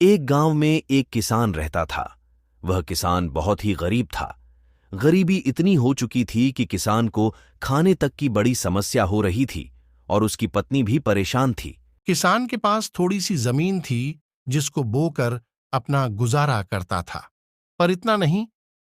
एक गांव में एक किसान रहता था। वह किसान बहुत ही गरीब था। गरीबी इतनी हो चुकी थी कि किसान को खाने तक की बड़ी समस्या हो रही थी और उसकी पत्नी भी परेशान थी। किसान के पास थोड़ी सी जमीन थी जिसको बोकर अपना गुजारा करता था, पर इतना नहीं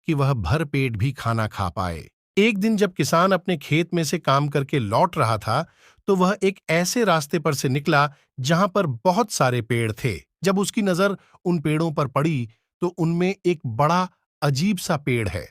कि वह भर पेट भी खाना खा पाए। एक दिन जब किसान अपने खेत में से काम करके लौट रहा था, तो वह एक ऐसे रास्ते पर से निकला जहां पर बहुत सारे पेड़ थे। जब उसकी नजर उन पेड़ों पर पड़ी, तो उनमें एक बड़ा अजीब सा पेड़ है।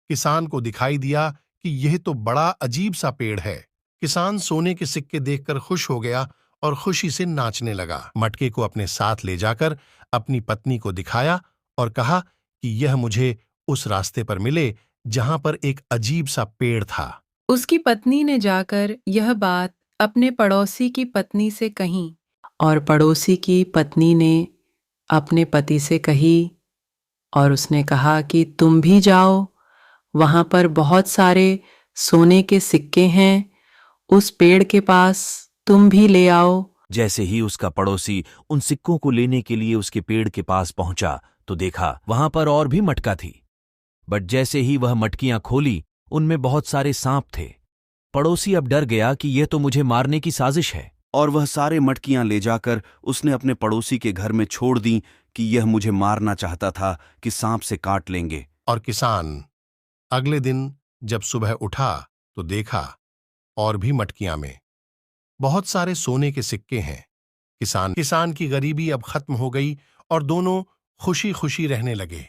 किसान को दिखाई दिया कि यह तो बड़ा अजीब सा पेड़ है। किसान सोने के सिक्के देखकर खुश हो गया और खुशी से नाचने लगा। मटके को अपने साथ ले जाकर अपनी पत्नी को दिखाया और कहा कि यह मुझे उस रास्ते पर मिले जहां पर एक अजीब सा पेड़ था। उसकी पत्नी ने जाकर यह बात अपने पड़ोसी की पत्नी से कही और पड़ोसी की पत्नी ने अपने पति से कही और उसने कहा कि तुम भी जाओ, वहां पर बहुत सारे सोने के सिक्के हैं, उस पेड़ के पास तुम भी ले आओ। जैसे ही उसका पड़ोसी उन सिक्कों को लेने के लिए उसके पेड़ के पास पहुंचा तो देखा वहां पर और भी मटका थी। बट जैसे ही वह मटकियां खोली, उनमें बहुत सारे सांप थे। पड़ोसी अब डर गया कि यह तो मुझे मारने की साजिश है, और वह सारे मटकियां ले जाकर उसने अपने पड़ोसी के घर में छोड़ दी कि यह मुझे मारना चाहता था कि सांप से काट लेंगे। और किसान अगले दिन जब सुबह उठा तो देखा और भी मटकियां में बहुत सारे सोने के सिक्के हैं। किसान की गरीबी अब खत्म हो गई और दोनों खुशी खुशी रहने लगे।